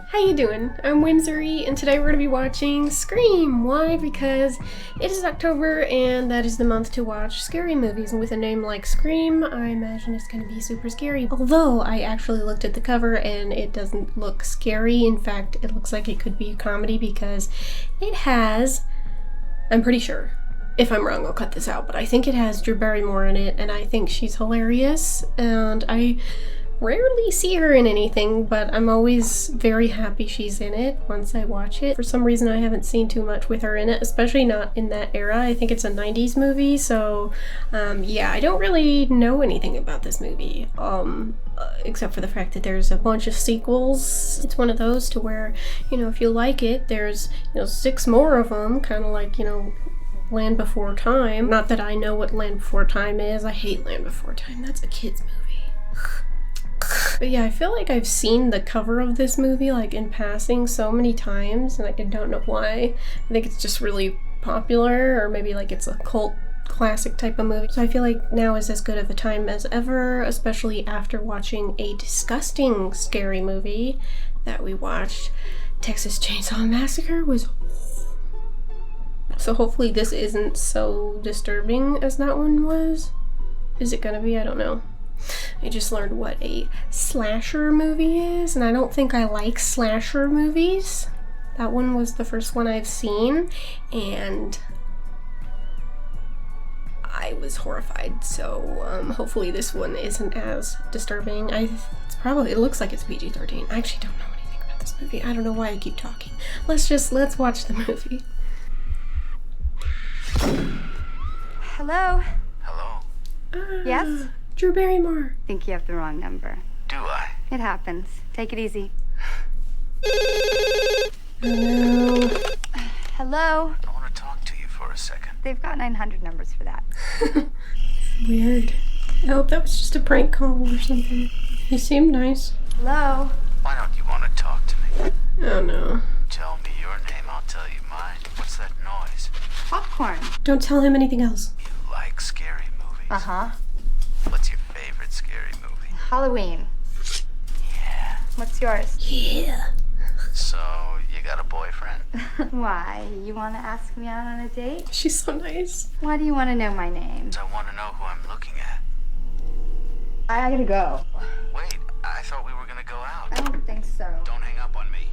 How you doing? I'm Whimsery, and today we're going to be watching Scream. Why? Because it is October, and that is the month to watch scary movies. And with a name like Scream, I imagine it's going to be super scary. Although, I actually looked at the cover, and it doesn't look scary. In fact, it looks like it could be a comedy because it has, I'm pretty sure, if I'm wrong, I'll cut this out, but I think it has Drew Barrymore in it, and I think she's hilarious, and I rarely see her in anything, but I'm always very happy she's in it once I watch it. For some reason, I haven't seen too much with her in it, especially not in that era. I think it's a 90s movie, so yeah, I don't really know anything about this movie, except for the fact that there's a bunch of sequels. It's one of those to where, you know, if you like it, there's, 6 more of them, kind of like, Land Before Time. Not that I know what Land Before Time is. I hate Land Before Time. That's a kid's movie. But yeah, I feel like I've seen the cover of this movie like in passing so many times, and I don't know why. I think it's just really popular, or maybe like it's a cult classic type of movie. So I feel like now is as good of a time as ever, especially after watching a disgusting scary movie that we watched. Texas Chainsaw Massacre was... So hopefully this isn't so disturbing as that one was. Is it gonna be? I don't know. I just learned what a slasher movie is, and I don't think I like slasher movies. That one was the first one I've seen, and I was horrified, so hopefully this one isn't as disturbing. It looks like it's PG-13. I actually don't know anything about this movie. I don't know why I keep talking. Let's watch the movie. Hello? Hello? Yes? Drew Barrymore. Think you have the wrong number. Do I? It happens. Take it easy. Hello. Hello? I want to talk to you for a second. They've got 900 numbers for that. Weird. I hope that was just a prank call or something. He seemed nice. Hello? Why don't you want to talk to me? Oh no. Tell me your name, I'll tell you mine. What's that noise? Popcorn. Don't tell him anything else. You like scary movies? Uh-huh. What's your favorite scary movie? Halloween. Yeah. What's yours? Yeah. So, you got a boyfriend? Why? You want to ask me out on a date? She's so nice. Why do you want to know my name? I want to know who I'm looking at. I gotta go. Wait, I thought we were gonna go out. I don't think so. Don't hang up on me.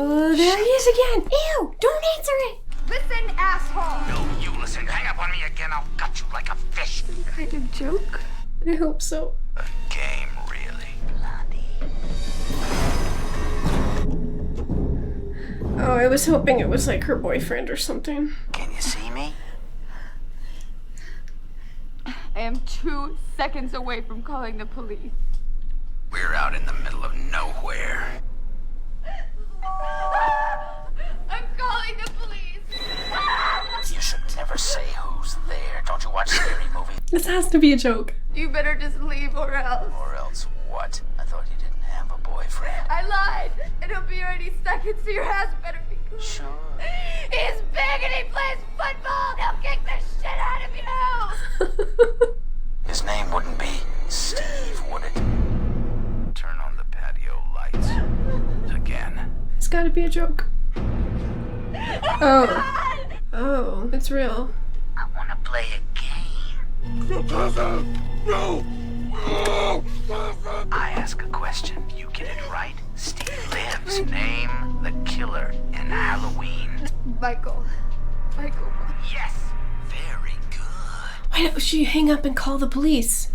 Oh, there he is again. Ew, don't answer it. Listen, asshole! No, you listen. Hang up on me again, I'll cut you like a fish. Some kind of joke? I hope so. A game, really. Oh, I was hoping it was like her boyfriend or something. Can you see me? I am 2 seconds away from calling the police. We're out in the middle of nowhere. I'm calling the police! You should never say who's there. Don't you watch scary movies? This has to be a joke. You better just leave or else. Or else what? I thought you didn't have a boyfriend. I lied. It'll be here any second, so your ass better be good. Sure. He's big and he plays football. He'll kick the shit out of you. His name wouldn't be Steve, would it? Turn on the patio lights. Again. It's gotta be a joke. Oh. Oh, it's real. I want to play a game. I ask a question. You get it right. Steve lives. Name the killer in Halloween. Michael. Yes. Very good. Why don't you hang up and call the police?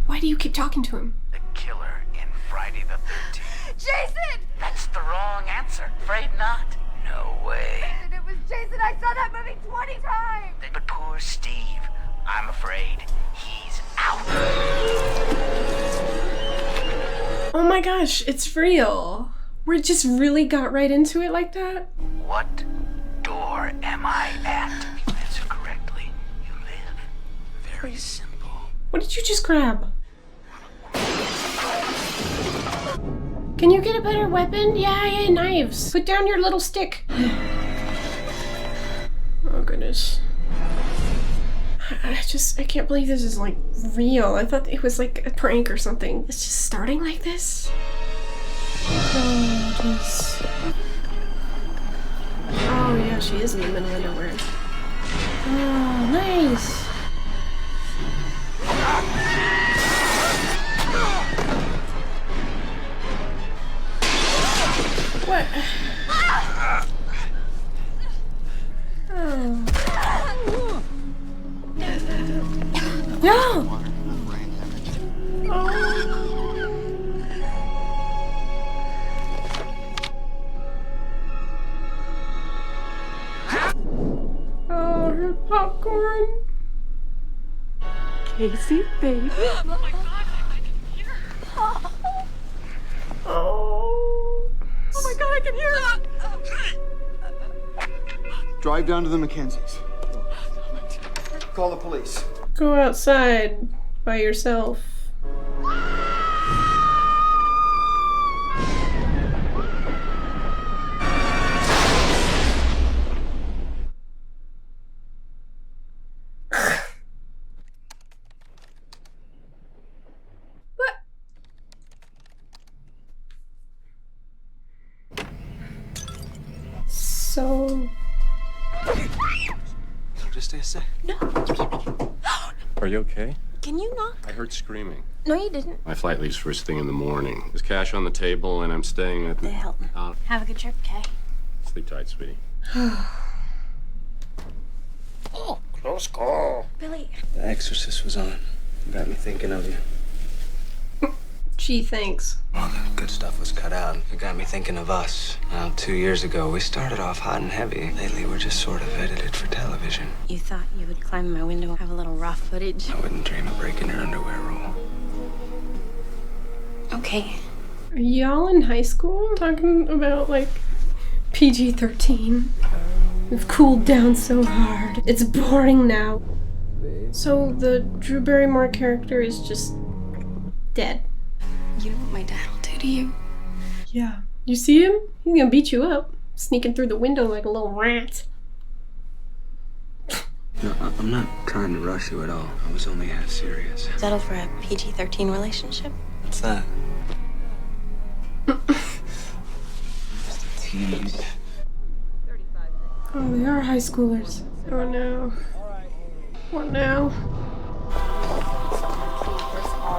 Why do you keep talking to him? The killer in Friday the 13th. Jason! That's the wrong answer. Afraid not. No way. It was Jason. I saw that movie 20 times. But poor Steve, I'm afraid he's out. Oh my gosh, it's real. We just really got right into it like that? What door am I at? If you answer correctly, you live. Very simple. What did you just grab? Can you get a better weapon? Yeah, knives. Put down your little stick. Oh goodness. I can't believe this is like real. I thought it was like a prank or something. It's just starting like this. Oh She's... Oh yeah, she is in the middle of nowhere. Oh, nice! What? Oh. No! Oh, her popcorn. Casey, baby. Oh my god, I can hear her. Oh. Oh my god, I can hear her. Drive down to the Mackenzies. Call the police. Go outside by yourself. So... Just stay a sec. Are you okay? Can you knock? I heard screaming. No, you didn't. My flight leaves first thing in the morning. There's cash on the table, and I'm staying at The Hilton. Have a good trip, Kay. Sleep tight, sweetie. Oh, close call. Billy. The Exorcist was on. Got me thinking of you. Gee, thanks. All the good stuff was cut out. It got me thinking of us. Now, 2 years ago, we started off hot and heavy. Lately, we're just sort of edited for television. You thought you would climb my window and have a little raw footage. I wouldn't dream of breaking your underwear rule. Okay. Are y'all in high school talking about, like, PG-13? We've cooled down so hard. It's boring now. So the Drew Barrymore character is just dead. You know what my dad will do to you? Yeah. You see him? He's gonna beat you up. Sneaking through the window like a little rat. No, I'm not trying to rush you at all. I was only half serious. Settle for a PG-13 relationship? What's that? Just a tease. Oh, they are high schoolers. Oh no. What now?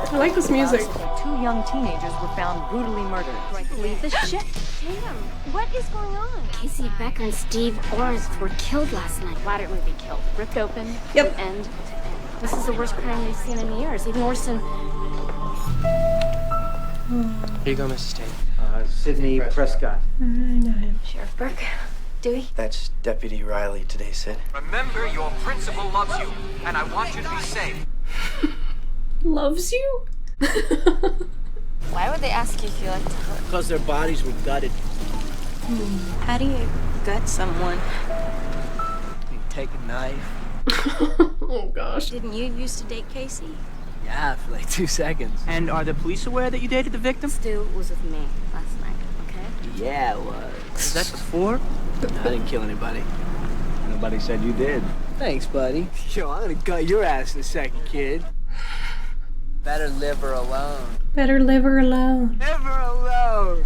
I like this music. Two young teenagers were found brutally murdered. Believe this shit. Damn, what is going on? Casey Becker and Steve Orris were killed last night. Why didn't we be killed? Ripped open, Yep. end to end. This is the worst crime we've seen in years, even worse than... Here you go, Mrs. Tate. Sydney Prescott. I know him. Sheriff Burke. Dewey. That's Deputy Riley today, Sid. Remember, your principal loves you, and I want you to be safe. Loves you? Why would they ask you if you like to cook? Because their bodies were gutted. How do you gut someone? You take a knife. Oh gosh. Didn't you used to date Casey? Yeah, for like 2 seconds. And are the police aware that you dated the victim? Stu was with me last night, okay? Yeah, it was. Was that before? No, I didn't kill anybody. Nobody said you did. Thanks, buddy. Yo, I'm gonna gut your ass in a second, kid. Better live her alone. Better live her alone. Live her alone.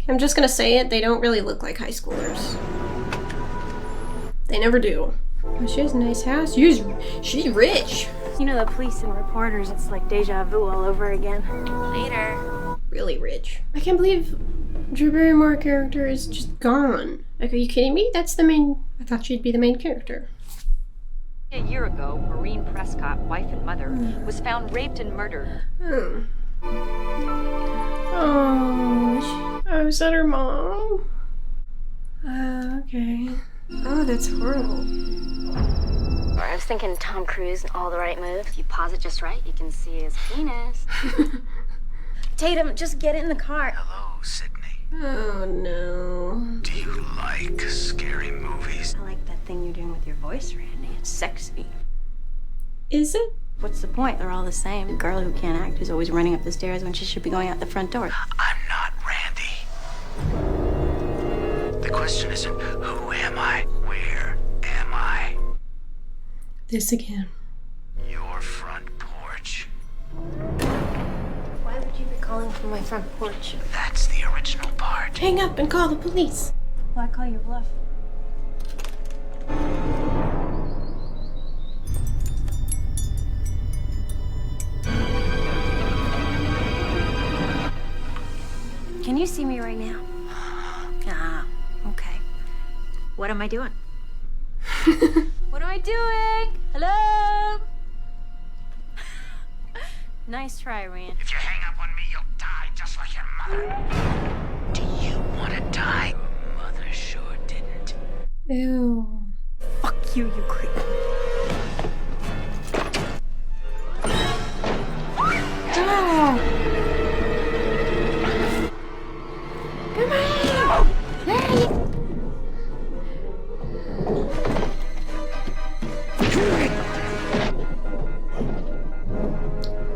I'm just gonna say it, they don't really look like high schoolers. They never do. Oh, she has a nice house. She's rich. You know, the police and reporters, it's like deja vu all over again. Later. Really rich. I can't believe Drew Barrymore character is just gone. Like, are you kidding me? That's the main... I thought she'd be the main character. A year ago, Maureen Prescott, wife and mother, was found raped and murdered. Oh, is that her mom? Okay. Oh, that's horrible. I was thinking Tom Cruise and all the right moves. If you pause it just right, you can see his penis. Tatum, just get in the car. Hello, Sydney. Oh, no. Do you like scary movies? I like that thing you're doing with your voice, Randy. It's sexy. Is it? What's the point? They're all the same. A girl who can't act is always running up the stairs when she should be going out the front door. I'm not Randy. The question isn't who am I, where am I? This again. Your front porch. Why would you be calling calling from my front porch. That's the original part. Hang up and call the police. Well, I call your bluff. Can you see me right now? Ah, okay. What am I doing? What am I doing? Hello? Nice try, Rand. If you hang up on me, you'll die just like your mother. Do you want to die? Mother sure didn't. Ew. Fuck you, you creep. Ah. Come on! Hey!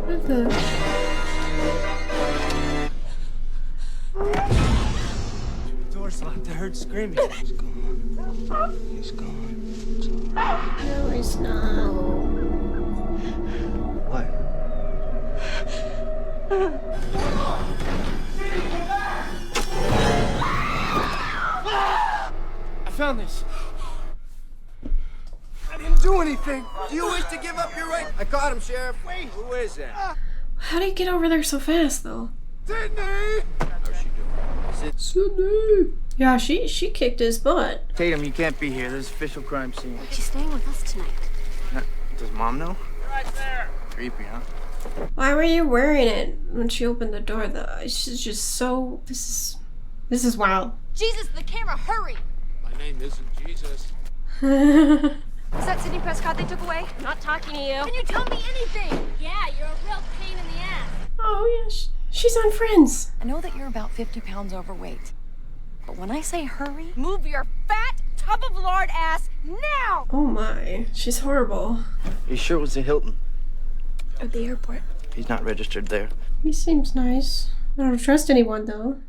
What the? Door's locked. I heard screaming. He's gone. He's gone. It's all right. No, it's not. What? I found this. I didn't do anything. Do you wish to give up your right? I caught him, Sheriff. Wait, who is that? How do you get over there so fast, though? Sydney! How's she doing? Sydney. Yeah, she kicked his butt. Tatum, you can't be here. There's an official crime scene. She's staying with us tonight. Does Mom know? Right there. Creepy, huh? Why were you wearing it when she opened the door, though? It's just so. This is wild. Jesus, the camera, hurry! My name isn't Jesus. Is that Sidney Prescott they took away? I'm not talking to you. Can you tell me anything? Yeah, you're a real pain in the ass. Oh yeah, she's on Friends. I know that you're about 50 pounds overweight. But when I say hurry, Move your fat tub of lard ass now! Oh my, she's horrible. You sure it was the Hilton? At the airport. He's not registered there. He seems nice. I don't trust anyone though.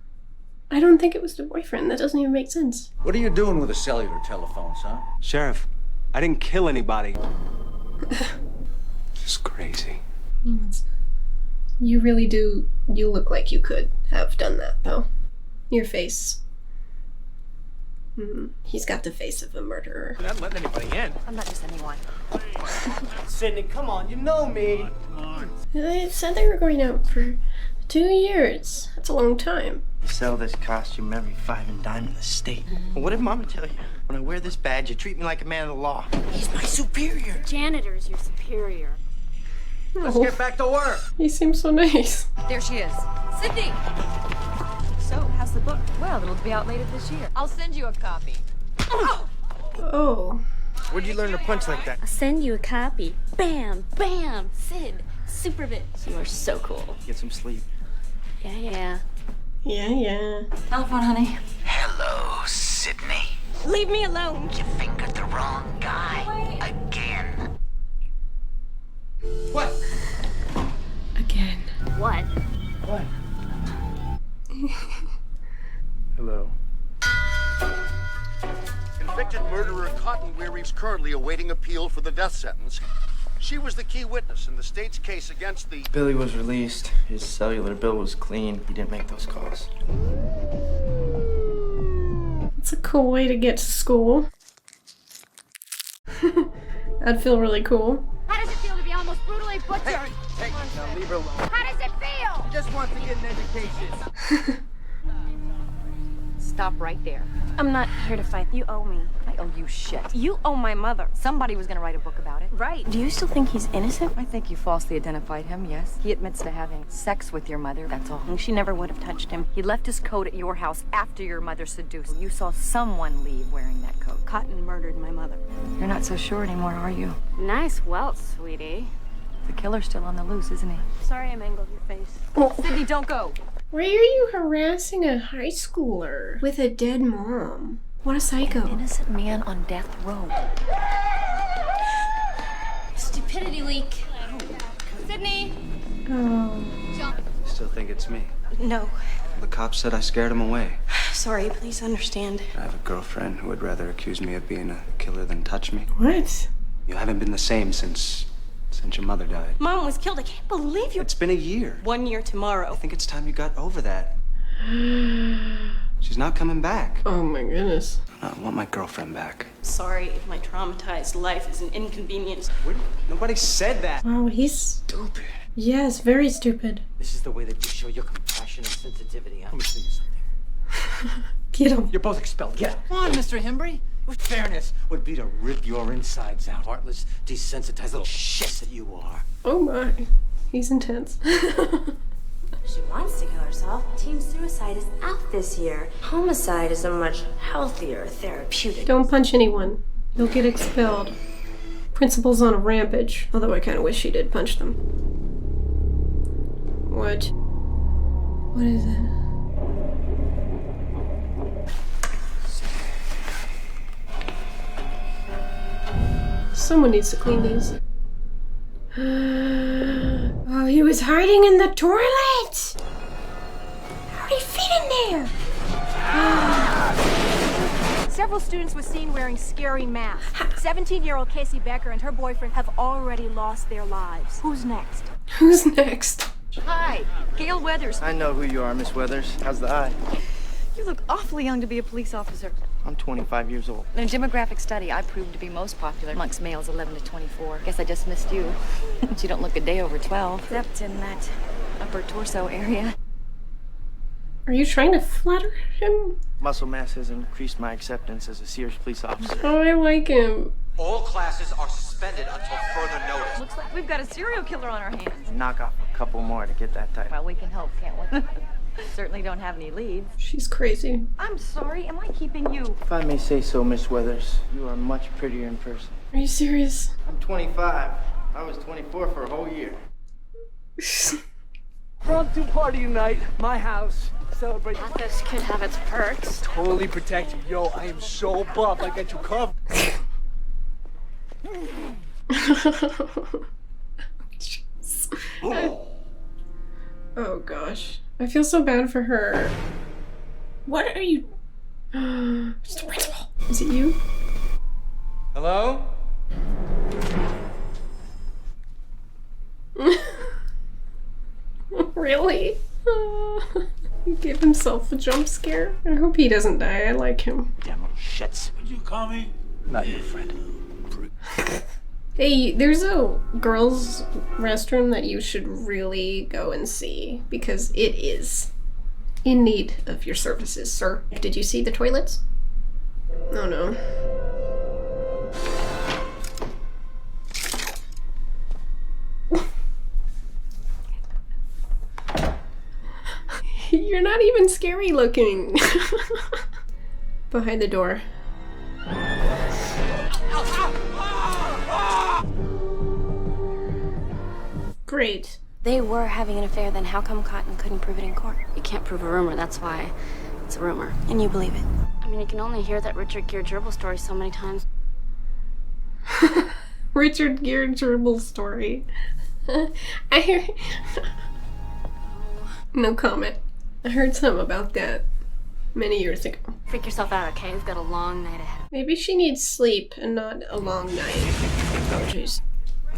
I don't think it was the boyfriend. That doesn't even make sense. What are you doing with the cellular telephones, huh? Sheriff, I didn't kill anybody. It's crazy. You really do. You look like you could have done that though. Your face. He's got the face of a murderer. You're not letting anybody in. I'm not just anyone. Sydney, come on. You know me. They said they were going out for 2 years. That's a long time. You sell this costume every 5 and dime in the state. Well, what did Mama tell you? When I wear this badge, you treat me like a man of the law. He's my superior. Janitor's your superior. Let's get back to work. He seems so nice. There she is. Sydney! So, how's the book? Well, it'll be out later this year. I'll send you a copy. Oh. Where'd you learn to punch like that? I'll send you a copy. Bam, bam, Sid, super bitch. You are so cool. Get some sleep. Yeah. Yeah. Telephone, honey. Hello, Sydney. Leave me alone. You fingered the wrong guy. Again. What? Again. What? What? Hello. Convicted murderer Cotton Weary is currently awaiting appeal for the death sentence. She was the key witness in the state's case against the... Billy was released. His cellular bill was clean. He didn't make those calls. It's a cool way to get to school. That'd feel really cool. How does it feel to be almost brutally butchered? Hey, now leave her alone. How does it feel? She just wants to get an education. Stop right there. I'm not here to fight. You owe me. I owe you shit. You owe my mother. Somebody was gonna write a book about it. Right. Do you still think he's innocent? I think you falsely identified him, yes. He admits to having sex with your mother, that's all. She never would have touched him. He left his coat at your house after your mother seduced. You saw someone leave wearing that coat. Cotton murdered my mother. You're not so sure anymore, are you? Nice welt, sweetie. The killer's still on the loose, isn't he? Sorry I mangled your face. Sydney, don't go. Why are you harassing a high schooler with a dead mom? What a psycho. Innocent man on death row. Stupidity leak. Sydney! Oh. Still think it's me. No. The cops said I scared him away. Sorry, please understand. I have a girlfriend who would rather accuse me of being a killer than touch me. What? You haven't been the same since Since your mother died. Mom was killed. I can't believe you. It's been a year. 1 year tomorrow. I think it's time you got over that. She's not coming back. Oh my goodness. I want my girlfriend back. Sorry if my traumatized life is an inconvenience. Nobody said that. Wow, he's Stupid. yes, very stupid. This is the way that you show your compassion and sensitivity. Let me tell you something. Get him. You're both expelled. Get out. Come on, Mr. Hembry. Fairness would be to rip your insides out. Heartless, desensitized little shits that you are. Oh my. He's intense. She wants to kill herself. Teen suicide is out this year. Homicide is a much healthier therapeutic. Don't punch anyone. You'll get expelled. Principal's on a rampage. Although I kind of wish she did punch them. What? What is it? Someone needs to clean these. Oh, he was hiding in the toilet! How did he fit in there? Several students were seen wearing scary masks. 17-year-old Casey Becker and her boyfriend have already lost their lives. Who's next? Who's next? Hi, Gail Weathers. I know who you are, Miss Weathers. How's the eye? You look awfully young to be a police officer. I'm 25 years old. In a demographic study, I proved to be most popular amongst males 11 to 24. Guess I just missed you. You don't look a day over 12, except in that upper torso area. Are you trying to flatter him? Muscle mass has increased my acceptance as a Sears police officer. Oh, I like him. All classes are suspended until further notice. Looks like we've got a serial killer on our hands. Knock off a couple more to get that title. Well, we can hope, can't we? Certainly don't have any leads. She's crazy. I'm sorry, am I keeping you? If I may say so, Miss Weathers, you are much prettier in person. Are you serious? I'm 25. I was 24 for a whole year. Impromptu party tonight, my house. Celebrate. This could have its perks. Totally protect you. Yo, I am so buff. I got you covered. Oh gosh. I feel so bad for her. What are you? It's the principal. Is it you? Hello? Really? He gave himself a jump scare. I hope he doesn't die. I like him. Damn little shits. Would you call me? Not your friend. Hey, there's a girls' restroom that you should really go and see because it is in need of your services, sir. Did you see the toilets? Oh no. You're not even scary looking. Behind the door. Great. They were having an affair, then how come Cotton couldn't prove it in court? You can't prove a rumor, that's why it's a rumor. And you believe it? I mean, you can only hear that Richard Gere gerbil story so many times. Richard Gere gerbil story. I hear... No comment. I heard something about that many years ago. Freak yourself out, okay? We've got a long night ahead. Maybe she needs sleep and not a long night. Oh, jeez.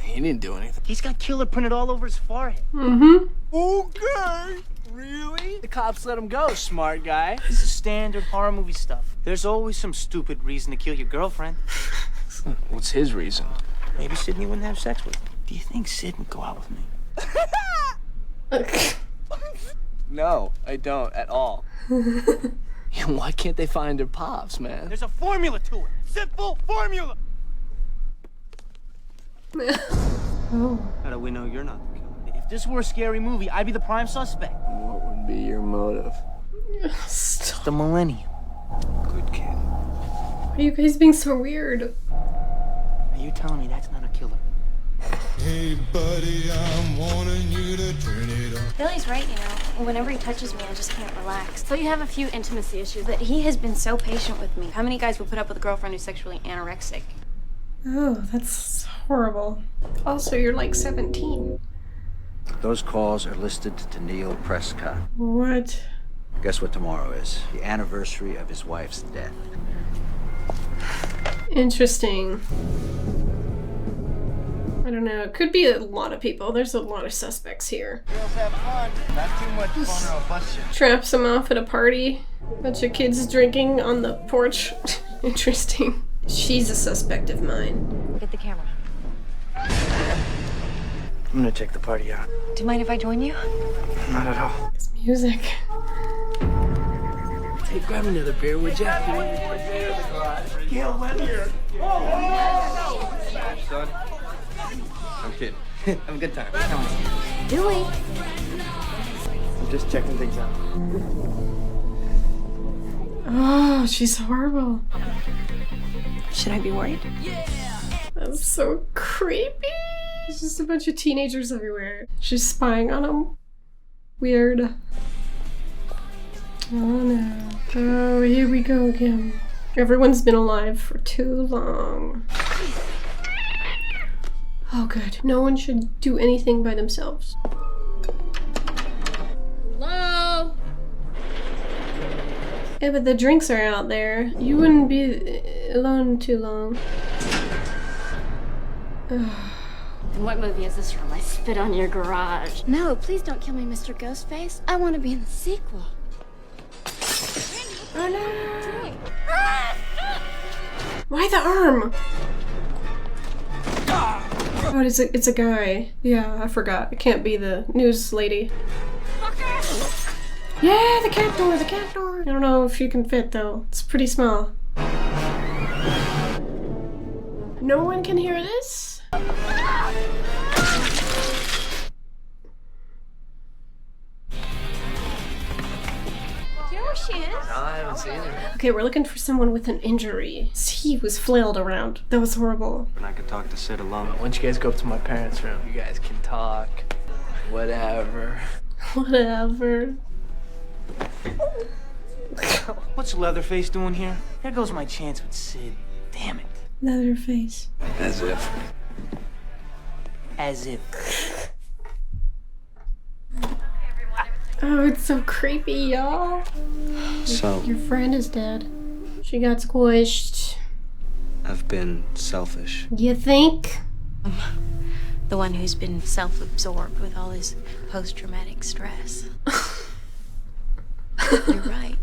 He didn't do anything. He's got killer printed all over his forehead. Mm-hmm. Okay. Really? The cops let him go, smart guy. This is standard horror movie stuff. There's always some stupid reason to kill your girlfriend. What's his reason? Maybe Sydney wouldn't have sex with him. Do you think Sid would go out with me? No, I don't at all. Why can't they find their pops, man? There's a formula to it. Simple formula. Oh. How do we know you're not the killer? If this were a scary movie, I'd be the prime suspect. What would be your motive? Stop. The millennium. Good kid. Why are you guys being so weird? Are you telling me that's not a killer? Hey buddy, I'm warning you to turn it off. Billy's right, you know. Whenever he touches me, I just can't relax. So you have a few intimacy issues, but he has been so patient with me. How many guys would put up with a girlfriend who's sexually anorexic? Oh, that's horrible. Also, you're like 17. Those calls are listed to Neil Prescott. What? Guess what tomorrow is? The anniversary of his wife's death. Interesting. I don't don't know. It could be a lot of people. There's a lot of suspects here. Girls have fun. Not too much fun or a bus shit. Traps him off at a party. Bunch of kids drinking on the porch. Interesting. She's a suspect of mine. Get the camera. I'm gonna check the party out. Do you mind if I join you? Not at all. This music. Hey, grab another beer, would you? Gail, let me here. Son? I'm kidding. Have a good time. Come on. Billy. I'm just checking things out. Oh, she's horrible. Should I be worried? That's so creepy. There's just a bunch of teenagers everywhere. She's spying on them. Weird. Oh no. Oh, here we go again. Everyone's been alive for too long. Oh good. No one should do anything by themselves. Hello? Yeah, but the drinks are out there. You wouldn't be alone too long. What movie is this from? I spit on your garage. No, please don't kill me, Mr. Ghostface. I want to be in the sequel. Oh no! Why the arm? Oh, it's a guy. Yeah, I forgot. It can't be the news lady. Yeah, the cat door, the cat door. I don't know if you can fit though. It's pretty small. No one can hear this? She is. No, I haven't seen her. Okay, we're looking for someone with an injury. He was flailed around. That was horrible. And I could talk to Sid alone. Once you guys go up to my parents' room, you guys can talk. Whatever. Whatever. What's Leatherface doing here? There goes my chance with Sid. Damn it. Leatherface. As if. As if. Oh, it's so creepy, y'all. So, Your friend is dead. She got squished. I've been selfish. You think? The one who's been self-absorbed with all his post-traumatic stress. You're right.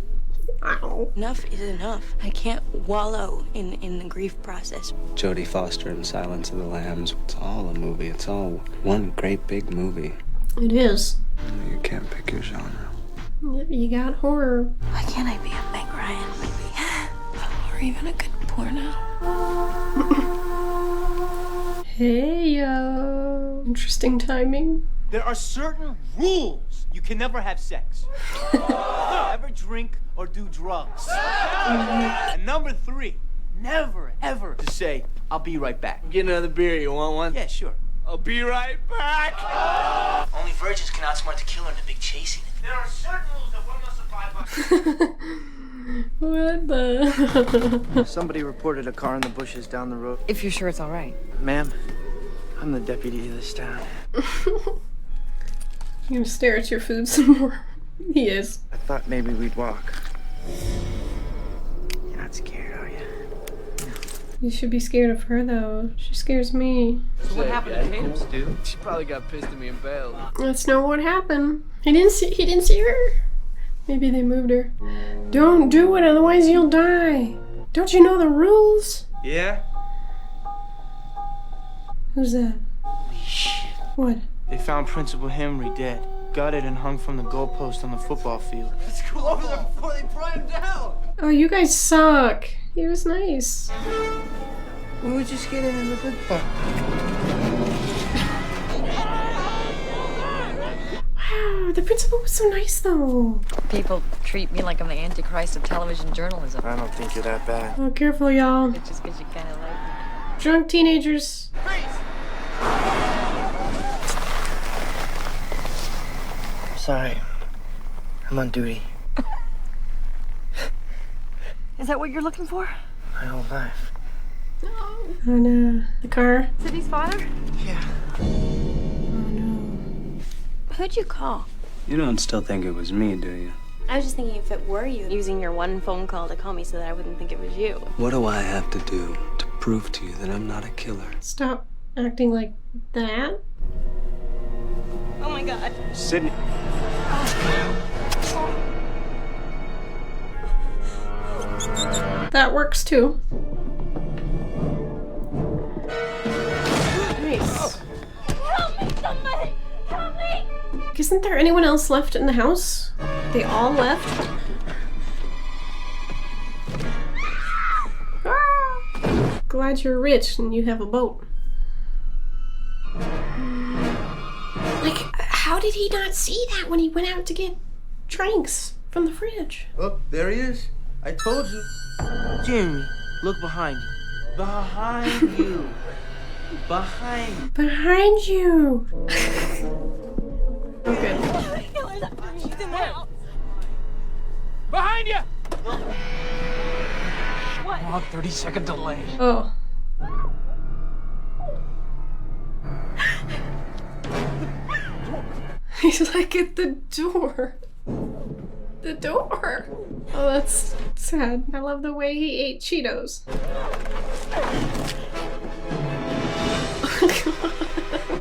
Ow. Enough is enough. I can't wallow in the grief process. Jodie Foster and Silence of the Lambs. It's all a movie. It's all one great big movie. It is. You can't pick your genre. You got horror. Why can't I be a Meg Ryan maybe? Or even a good porno? Hey, yo. Interesting timing. There are certain rules. You can never have sex. Never drink or do drugs. And number 3, never ever to say, I'll be right back. Get another beer. You want one? Yeah, sure. I'll be right back. Only virgins can outsmart the killer in a big chasing. There are certain rules that one must abide by. What the? Somebody reported a car in the bushes down the road. If you're sure it's all right. Ma'am, I'm the deputy of this town. You gonna stare at your food some more? He is. I thought maybe we'd walk. You're not scared, are you? You should be scared of her though. She scares me. So what happened to Tatum's, dude? She probably got pissed at me and bailed. That's not what happened. He didn't see her. Maybe they moved her. Don't do it, otherwise you'll die. Don't you know the rules? Yeah? Who's that? Holy shit. What? They found Principal Henry dead. Gutted and hung from the goalpost on the football field. Let's go over there before they pry him down. Oh, you guys suck. He was nice. We were just getting in the good part. Wow, the principal was so nice though. People treat me like I'm the Antichrist of television journalism. I don't think you're that bad. Oh, careful, y'all. It's just because you kind of like me. Drunk teenagers. Sorry. I'm on duty. Is that what you're looking for? My whole life. Oh no. The car. Sidney's father? Yeah. Oh no. Who'd you call? You don't still think it was me, do you? I was just thinking if it were you, using your one phone call to call me so that I wouldn't think it was you. What do I have to do to prove to you that I'm not a killer? Stop acting like that. Oh my god. Sydney. That works too. Nice. Help me, somebody! Help me! Isn't there anyone else left in the house? They all left? Ah! Glad you're rich and you have a boat. Like, how did he not see that when he went out to get drinks from the fridge? Oh, there he is. I told you. Jamie, look behind you. Behind you. Behind. Behind you. Okay. Behind you! What? Long 30-second delay. Oh. He's like at the door. The door. Oh, that's sad. I love the way he ate Cheetos.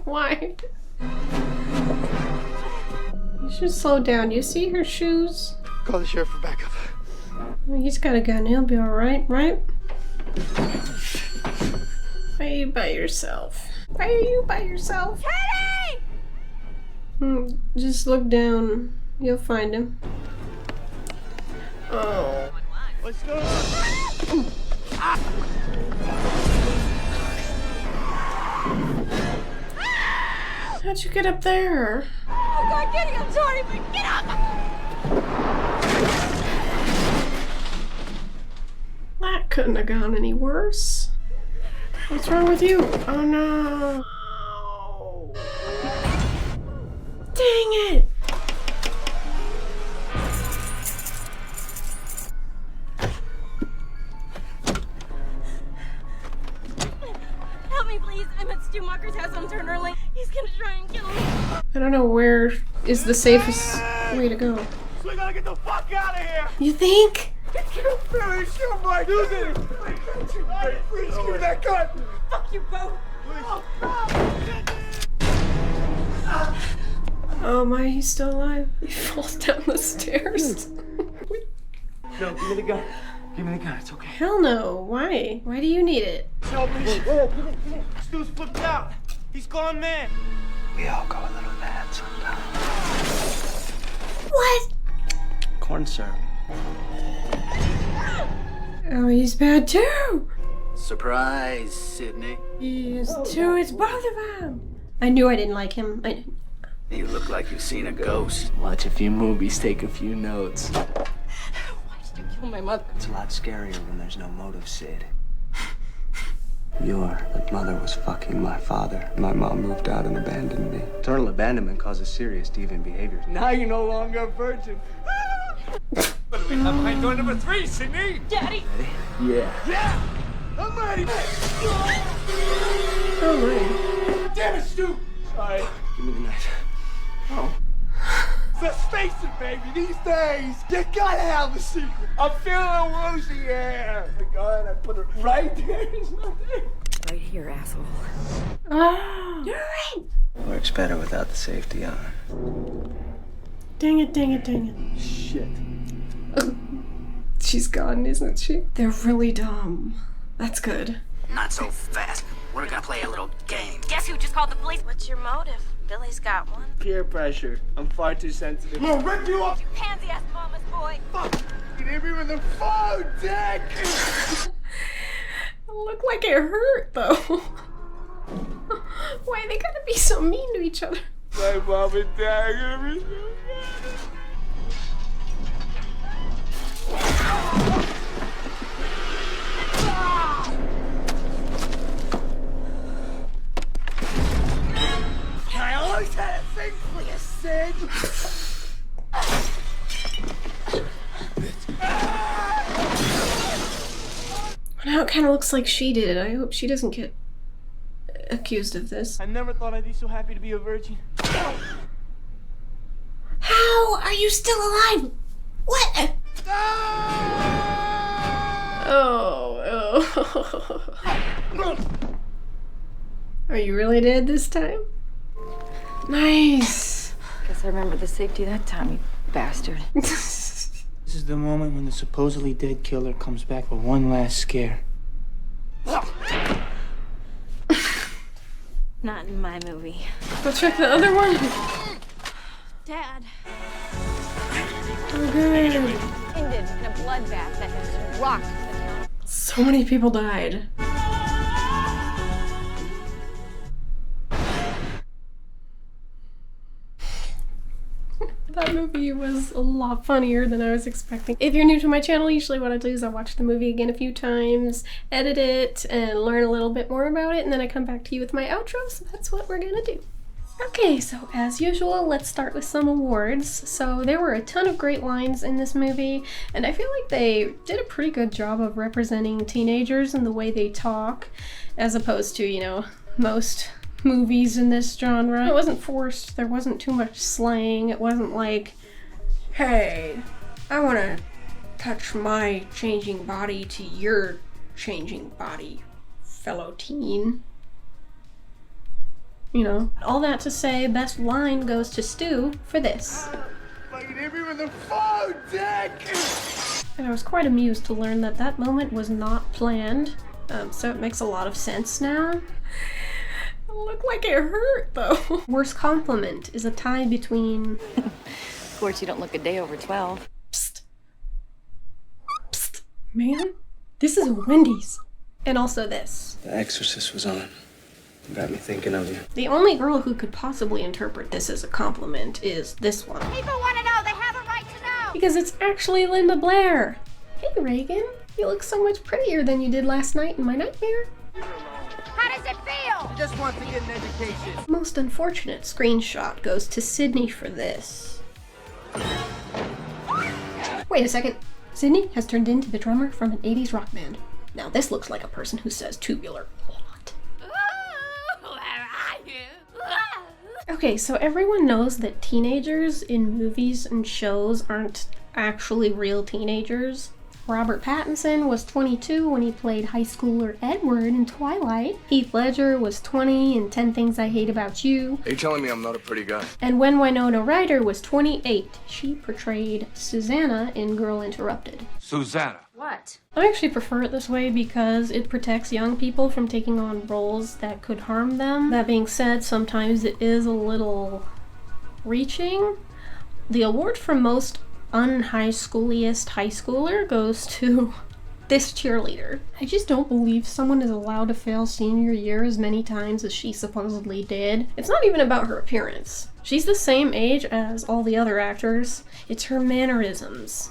Why? You should slow down. You see her shoes? Call the sheriff for backup. He's got a gun. He'll be alright, right? Why are you by yourself? Why are you by yourself? Teddy! Just look down. You'll find him. Oh. Let's go. How'd you get up there? Oh god, Kitty, I'm sorry, but get up! That couldn't have gone any worse. What's wrong with you? Oh no. Dang it! Help me, please. I'm at Stu Mucker's house on Turner Lane. He's gonna try and kill me. I don't know where is the safest way to go. So we gotta get the fuck out of here! You think? Billy, shoot my dude! Please give me that gun! Fuck you both! Oh my, he's still alive. He falls down the stairs. No, give me the gun. Give me the gun, it's okay. Hell no. Why? Why do you need it? Help me. Get it. Stu's flipped out. He's gone mad. We all go a little mad sometimes. What? Corn syrup. Oh, he's bad too. Surprise, Sydney. He is too. It's both of them. I knew I didn't like him. You look like you've seen a ghost. Watch a few movies, take a few notes. Why did you kill my mother? It's a lot scarier when there's no motive, Sid. Your mother was fucking my father. My mom moved out and abandoned me. Total abandonment causes serious deviant behavior. Now you're no longer a virgin. What do we have behind door number 3, Sydney? Daddy! Ready? Yeah. Yeah! I'm ready! Oh my. Damn it, Stu! Sorry. Give me the knife. Oh. Let's face it, baby, these days, you gotta have a secret. I'm feeling woozy here. The gun, I put it right there. It's not there. Right here, asshole. Oh. Do it. Works better without the safety on. Dang it, dang it, dang it. Shit. She's gone, isn't she? They're really dumb. That's good. Not so fast. We're gonna play a little game. Guess who just called the police? What's your motive? Billy's got one. Peer pressure. I'm far too sensitive. I'm gonna rip you up. You pansy-ass mama's boy. Fuck! You didn't me with the phone, Dick! It looked like it hurt, though. Why they gotta be so mean to each other? My mom and dad are gonna be so mad. I always had a thing for you, Sid. Now it kind of looks like she did it. I hope she doesn't get accused of this. I never thought I'd be so happy to be a virgin. How are you still alive? What? Oh. Oh, you really did this time? Nice. Guess I remember the safety that time, you bastard. This is the moment when the supposedly dead killer comes back for one last scare. Not in my movie. Go check the other one. Dad. Oh, good. Ended in a bloodbath that has rocked the town. So many people died. That movie was a lot funnier than I was expecting. If you're new to my channel, usually what I do is I watch the movie again a few times, edit it, and learn a little bit more about it, and then I come back to you with my outro, so that's what we're gonna do. Okay, so as usual, let's start with some awards. So there were a ton of great lines in this movie, and I feel like they did a pretty good job of representing teenagers and the way they talk, as opposed to, you know, most movies in this genre. It wasn't forced, there wasn't too much slang, it wasn't like, hey, I wanna touch my changing body to your changing body, fellow teen. You know, all that to say, best line goes to Stu for this. Hit me with the phone, Dick! And I was quite amused to learn that that moment was not planned, so it makes a lot of sense now. It looked like it hurt, though. Worst compliment is a tie between... Of course, you don't look a day over 12. Psst. Psst. Man, this is a Wendy's. And also this. The Exorcist was on. Got me thinking of you. The only girl who could possibly interpret this as a compliment is this one. People want to know. They have a right to know. Because it's actually Linda Blair. Hey, Reagan. You look so much prettier than you did last night in my nightmare. How does it feel? Just want to get an education. Most unfortunate screenshot goes to Sydney for this. Wait a second. Sydney has turned into the drummer from an 80s rock band. Now this looks like a person who says tubular a lot. Okay, so everyone knows that teenagers in movies and shows aren't actually real teenagers. Robert Pattinson was 22 when he played high schooler Edward in Twilight. Heath Ledger was 20 in 10 Things I Hate About You. Are you telling me I'm not a pretty guy? And when Winona Ryder was 28, she portrayed Susanna in Girl Interrupted. Susanna. What? I actually prefer it this way because it protects young people from taking on roles that could harm them. That being said, sometimes it is a little reaching. The award for most un-high schooliest high schooler goes to this cheerleader. I just don't believe someone is allowed to fail senior year as many times as she supposedly did. It's not even about her appearance. She's the same age as all the other actors. It's her mannerisms.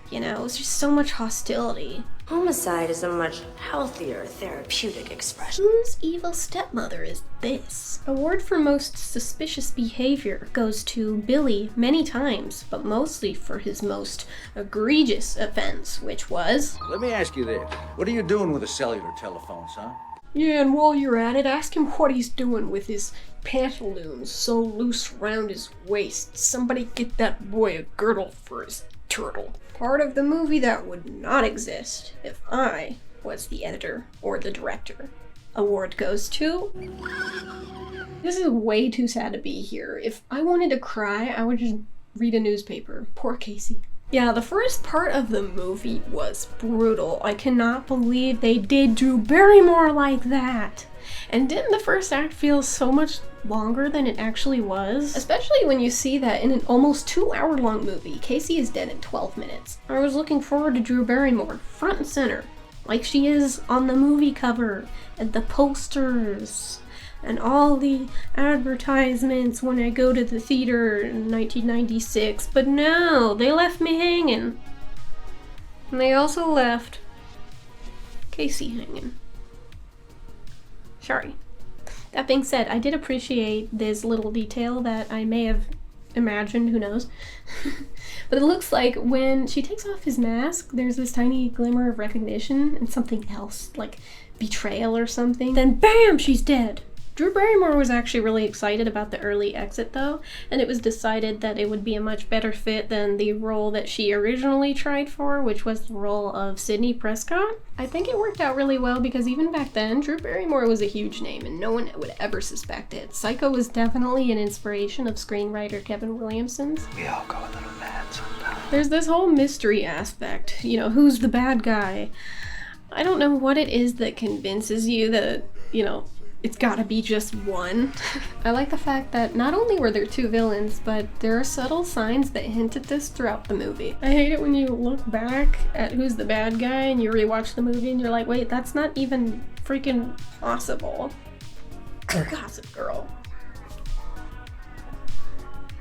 You know, it's just so much hostility. Homicide is a much healthier therapeutic expression. Whose evil stepmother is this? Award for most suspicious behavior goes to Billy many times, but mostly for his most egregious offense, which was... Let me ask you this. What are you doing with a cellular telephone, son? Yeah, and while you're at it, ask him what he's doing with his pantaloons so loose round his waist. Somebody get that boy a girdle for his turtle. Part of the movie that would not exist if I was the editor or the director. Award goes to... This is way too sad to be here. If I wanted to cry, I would just read a newspaper. Poor Casey. Yeah, the first part of the movie was brutal. I cannot believe they did Drew Barrymore like that. And didn't the first act feel so much longer than it actually was? Especially when you see that in an almost 2-hour-long movie, Casey is dead in 12 minutes. I was looking forward to Drew Barrymore front and center, like she is on the movie cover, and the posters, and all the advertisements when I go to the theater in 1996, but no, they left me hanging. And they also left Casey hanging. Sorry. That being said, I did appreciate this little detail that I may have imagined, who knows. But it looks like when she takes off his mask, there's this tiny glimmer of recognition and something else, like betrayal or something. Then BAM! She's dead. Drew Barrymore was actually really excited about the early exit though, and it was decided that it would be a much better fit than the role that she originally tried for, which was the role of Sidney Prescott. I think it worked out really well because even back then, Drew Barrymore was a huge name and no one would ever suspect it. Psycho was definitely an inspiration of screenwriter Kevin Williamson's. We all go a little mad sometimes. There's this whole mystery aspect, you know, who's the bad guy? I don't know what it is that convinces you that, you know, it's gotta be just one. I like the fact that not only were there two villains, but there are subtle signs that hint at this throughout the movie. I hate it when you look back at who's the bad guy and you rewatch the movie and you're like, wait, that's not even freaking possible. Gossip Girl.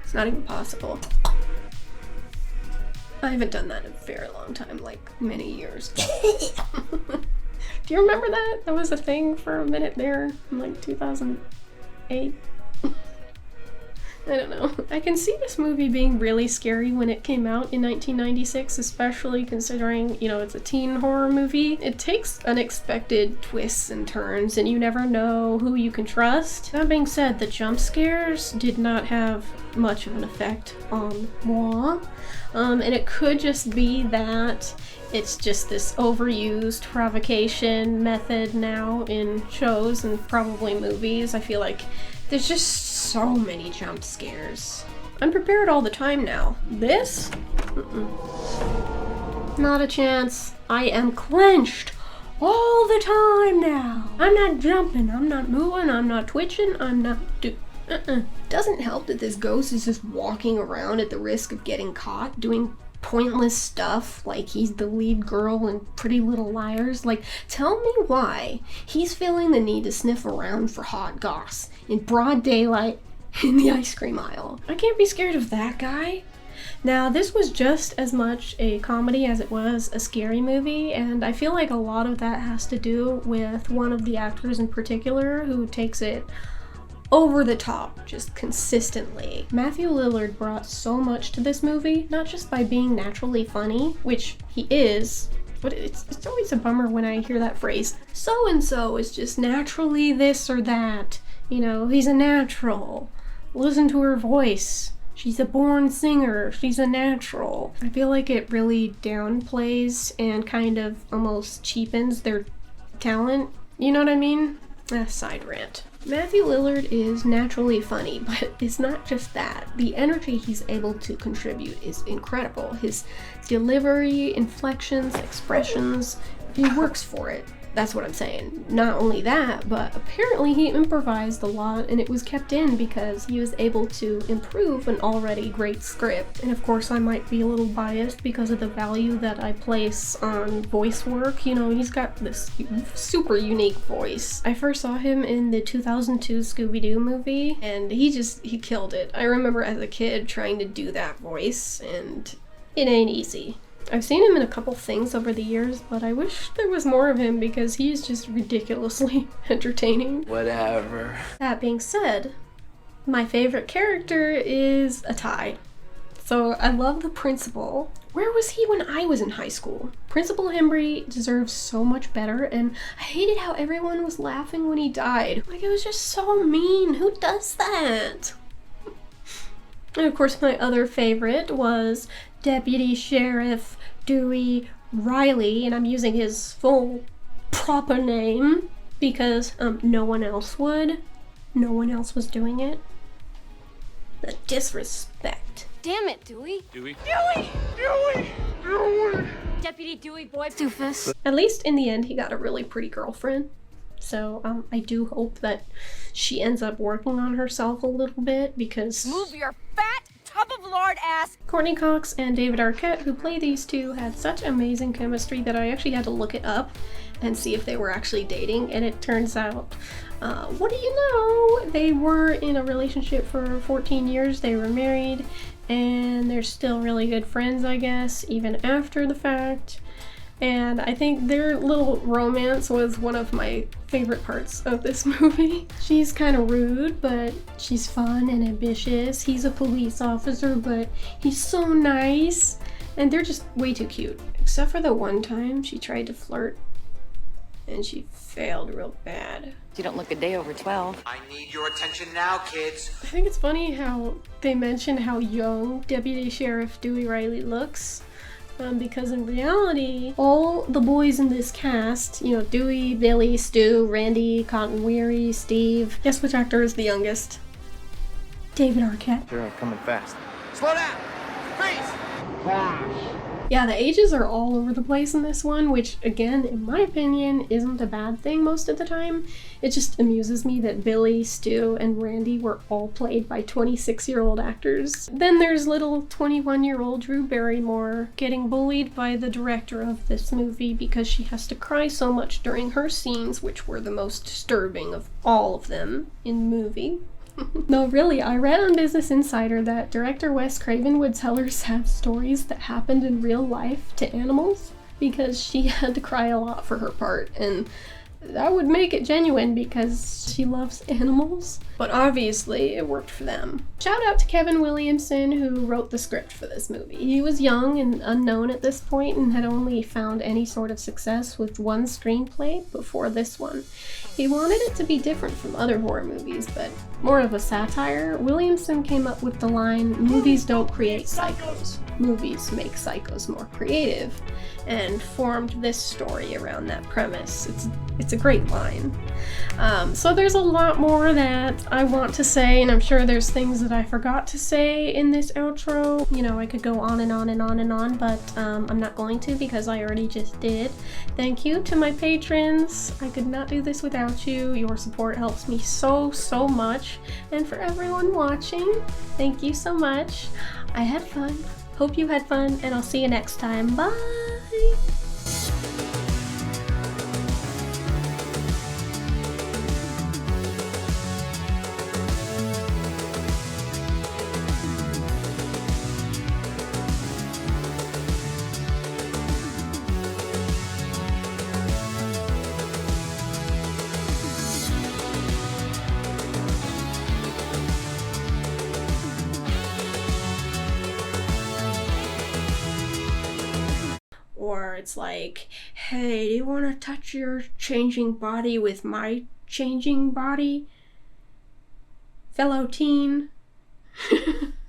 It's not even possible. I haven't done that in a very long time, like many years. Do you remember that? That was a thing for a minute there in like 2008. I don't know. I can see this movie being really scary when it came out in 1996, especially considering, you know, it's a teen horror movie. It takes unexpected twists and turns, and you never know who you can trust. That being said, the jump scares did not have much of an effect on moi. And it could just be that it's just this overused provocation method now in shows and probably movies. I feel like there's just so many jump scares. I'm prepared all the time now. This? Not a chance. I am clenched all the time now. I'm not jumping, I'm not moving, I'm not twitching, I'm not Doesn't help that this ghost is just walking around at the risk of getting caught doing pointless stuff like he's the lead girl in Pretty Little Liars. Like, tell me why he's feeling the need to sniff around for hot goss in broad daylight in the ice cream aisle. I can't be scared of that guy. Now, this was just as much a comedy as it was a scary movie, and I feel like a lot of that has to do with one of the actors in particular who takes it over the top, just consistently. Matthew Lillard brought so much to this movie, not just by being naturally funny, which he is, but it's always a bummer when I hear that phrase, so-and-so is just naturally this or that. You know, he's a natural. Listen to her voice. She's a born singer. She's a natural. I feel like it really downplays and kind of almost cheapens their talent. You know what I mean? Side rant. Matthew Lillard is naturally funny, but it's not just that. The energy he's able to contribute is incredible. His delivery, inflections, expressions, he works for it. That's what I'm saying. Not only that, but apparently he improvised a lot and it was kept in because he was able to improve an already great script. And of course I might be a little biased because of the value that I place on voice work. You know, he's got this super unique voice. I first saw him in the 2002 Scooby-Doo movie and he killed it. I remember as a kid trying to do that voice and it ain't easy. I've seen him in a couple things over the years, but I wish there was more of him because he's just ridiculously entertaining. Whatever. That being said, my favorite character is a tie. So I love the principal. Where was he when I was in high school? Principal Hembry deserves so much better, and I hated how everyone was laughing when he died. Like, it was just so mean. Who does that? And of course my other favorite was Deputy Sheriff Dewey Riley, and I'm using his full proper name because no one else would. No one else was doing it. The disrespect. Damn it, Dewey. Dewey? Dewey! Dewey! Dewey! Deputy Dewey Boy Doofus. At least in the end he got a really pretty girlfriend. So I do hope that she ends up working on herself a little bit because... Move your fat tub of lard ass! Courtney Cox and David Arquette, who play these two, had such amazing chemistry that I actually had to look it up and see if they were actually dating, and it turns out, what do you know? They were in a relationship for 14 years, they were married, and they're still really good friends, I guess, even after the fact. And I think their little romance was one of my favorite parts of this movie. She's kind of rude, but she's fun and ambitious. He's a police officer, but he's so nice. And they're just way too cute. Except for the one time she tried to flirt and she failed real bad. You don't look a day over 12. I need your attention now, kids. I think it's funny how they mention how young Deputy Sheriff Dewey Riley looks. Because in reality, all the boys in this cast, you know, Dewey, Billy, Stu, Randy, Cotton Weary, Steve. Guess which actor is the youngest? David Arquette. You're coming fast. Slow down! Freeze! Yeah, the ages are all over the place in this one, which, again, in my opinion, isn't a bad thing most of the time. It just amuses me that Billy, Stu, and Randy were all played by 26-year-old actors. Then there's little 21-year-old Drew Barrymore getting bullied by the director of this movie because she has to cry so much during her scenes, which were the most disturbing of all of them in the movie. No, really, I read on Business Insider that director Wes Craven would tell her sad stories that happened in real life to animals because she had to cry a lot for her part, and that would make it genuine because she loves animals. But obviously, it worked for them. Shout out to Kevin Williamson, who wrote the script for this movie. He was young and unknown at this point and had only found any sort of success with one screenplay before this one. He wanted it to be different from other horror movies, but more of a satire. Williamson came up with the line, "Movies don't create psychos. Movies make psychos more creative," and formed this story around that premise. It's a great line. So there's a lot more that I want to say, and I'm sure there's things that I forgot to say in this outro. You know, I could go on and on and on and on, but I'm not going to because I already just did. Thank you to my patrons. I could not do this without you. Your support helps me so much. And for everyone watching, thank you so much. I had fun. Hope you had fun, and I'll see you next time. Bye! Or it's like, hey, do you want to touch your changing body with my changing body, fellow teen?